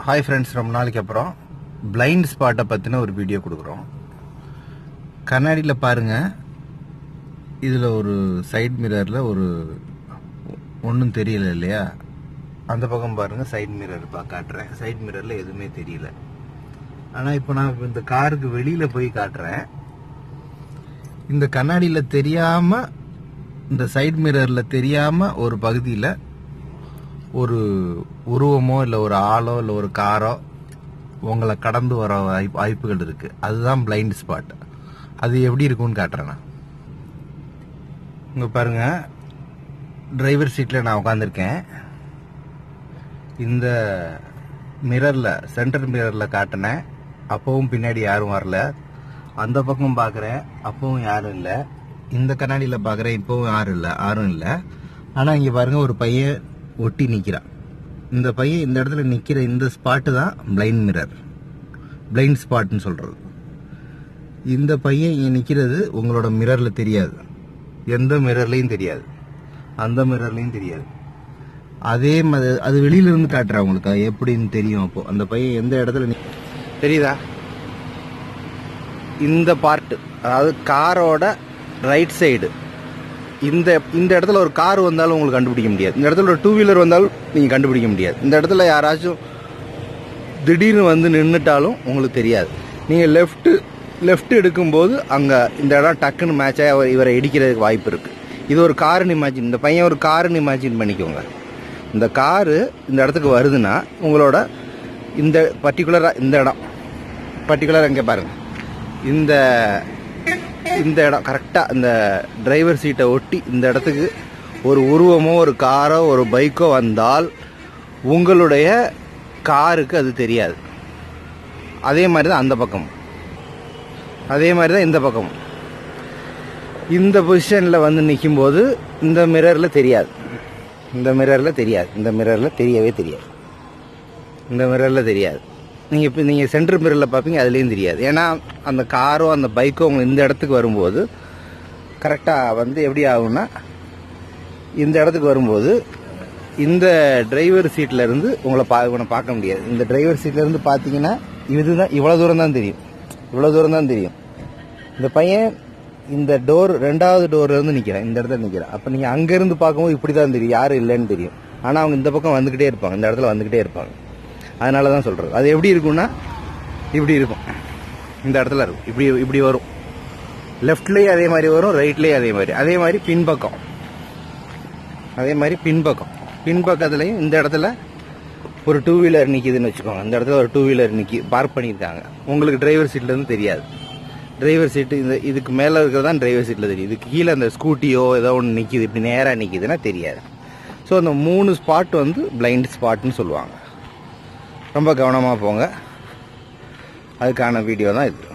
Hi friends, ரொம்ப நாளைக்கு அப்புறம் பிளைண்ட் ஸ்பாட்டை பற்றின ஒரு வீடியோ கொடுக்குறோம். கண்ணாடியில் பாருங்கள், இதில் ஒரு சைட் மிரரில் ஒரு ஒன்றும் தெரியல இல்லையா? அந்த பக்கம் பாருங்கள், சைட் மிரர் காட்டுறேன். சைட் மிரரில் எதுவுமே தெரியல. ஆனால் இப்போ நான் இந்த காருக்கு வெளியில் போய் காட்டுறேன். இந்த கண்ணாடியில் தெரியாமல், இந்த சைட் மிரரில் தெரியாமல் ஒரு பகுதியில் ஒரு உருவமோ இல்லை ஒரு ஆளோ இல்லை ஒரு காரோ உங்களை கடந்து வர வாய்ப்புகள் இருக்கு. அதுதான் பிளைண்ட் ஸ்பாட். அது எப்படி இருக்கும்னு காட்டுறேன். நான் இங்க பாருங்க, டிரைவர் சீட்ல நான் உட்காந்துருக்கேன். இந்த மிரர்ல, சென்டர் மிரர்ல காட்டினேன், அப்பவும் பின்னாடி யாரும் வரல. அந்த பக்கம் பாக்குறேன், அப்பவும் யாரும் இல்லை. இந்த கண்ணாடியில பாக்குறேன், இப்பவும் யாரும் இல்லை. ஆனா இங்க பாருங்க, ஒரு பையன் ஒட்டி நிக்கிறான். இந்த பையன் இந்த இடத்துல நிக்கிற இந்த ஸ்பாட்டு தான் பிளைண்ட் மிரர், பிளைண்ட் ஸ்பாட்னு சொல்றது. இந்த பையன் இங்க நிக்கிறது உங்களோட மிரர்ல தெரியாது, எந்த மிரர்லயும் தெரியாது, அந்த மிரர்லயும் தெரியாது. அதே மாதிரி அது வெளியில இருந்து காட்டுறேன் உங்களுக்கு, எப்படின்னு தெரியும். அப்போ அந்த பையன் எந்த இடத்துல தெரியுதா? இந்த பார்ட், அதாவது காரோட ரைட் சைடு, இந்த இடத்துல ஒரு கார் வந்தாலும் உங்களுக்கு கண்டுபிடிக்க முடியாது. இந்த இடத்துல ஒரு டூ வீலர் வந்தாலும் நீங்க கண்டுபிடிக்க முடியாது. இந்த இடத்துல யாராச்சும் திடீர்னு வந்து நின்றுட்டாலும் உங்களுக்கு தெரியாது. நீங்க லெஃப்ட் எடுக்கும்போது அங்க இந்த இடம் டக்குன்னு மேட்ச் ஆகி இவரை இடிக்கிறதுக்கு வாய்ப்பு இருக்கு. இது ஒரு காருன்னு இமேஜின், இந்த பையன் ஒரு காருன்னு இமேஜின் பண்ணிக்கோங்க. இந்த காரு இந்த இடத்துக்கு வருதுன்னா உங்களோட இந்த பர்டிகுலரா இந்த இடம், பர்டிகுலரா இங்க பாருங்க, இந்த இடம் கரெக்டா இந்த டிரைவர் சீட்டை ஒட்டி இந்த இடத்துக்கு ஒரு உருவமோ ஒரு காரோ ஒரு பைக்கோ வந்தால் உங்களுடைய காருக்கு அது தெரியாது. அதே மாதிரி தான் அந்த பக்கம், அதே மாதிரி தான் இந்த பக்கம். இந்த பொசிஷன்ல வந்து நிற்கும் போது இந்த மிரர்ல தெரியாது, இந்த மிரர்ல தெரியாது, இந்த மிரர்ல தெரியவே தெரியாது, இந்த மிரர்ல தெரியாது. நீங்க சென்டர் மிரர்ல பார்ப்பீங்க, அதுலேயும் தெரியாது. ஏன்னா அந்த காரோ அந்த பைக்கோ உங்க இந்த இடத்துக்கு வரும்போது கரெக்டா வந்து எப்படி ஆகும்னா, இந்த இடத்துக்கு வரும்போது இந்த டிரைவர் சீட்ல இருந்து உங்களை பார்க்க முடியாது. இந்த டிரைவர் சீட்ல இருந்து பாத்தீங்கன்னா இதுதான், இவ்வளவு தூரம் தான் தெரியும், இவ்வளவு தூரம் தான் தெரியும். இந்த பையன் இந்த டோர், ரெண்டாவது டோர்ல இருந்து நிக்கிறான், இந்த இடத்துல நிக்கிறான். அப்ப நீங்க அங்க இருந்து பார்க்கும்போது இப்படிதான் தெரியும், யாரும் இல்லைன்னு தெரியும். ஆனா அவங்க இந்த பக்கம் வந்துகிட்டே இருப்பாங்க, இந்த இடத்துல வந்துகிட்டே இருப்பாங்க. அதனாலதான் சொல்றது. அது எப்படி இருக்கும்னா, இப்படி இருக்கும், இந்த இடத்துல இருக்கும், இப்படி வரும். லெஃப்ட்லயும் அதே மாதிரி வரும், ரைட்லயும் அதே மாதிரி பின்பக்கம், அதே மாதிரி பின்பக்கத்துலயும் இந்த இடத்துல ஒரு டூ வீலர் நிக்குதுன்னு வச்சுக்கோங்க. இந்த இடத்துல ஒரு டூ வீலர் பார்க் பண்ணியிருக்காங்க. உங்களுக்கு டிரைவர் சீட்ல இருந்து தெரியாது. டிரைவர் சீட்டு இதுக்கு மேல இருக்கிறதான் டிரைவர் சீட்ல தெரியும். இதுக்கு கீழே அந்த ஸ்கூட்டியோ ஏதோ ஒன்று நிக்குது, இப்படி நேரா நிக்குதுன்னா தெரியாது. ஸோ அந்த 3 ஸ்பாட் வந்து பிளைண்ட் ஸ்பாட்னு சொல்லுவாங்க. ரொம்ப கவனமாக போங்க. அதுக்கான வீடியோ தான் இது.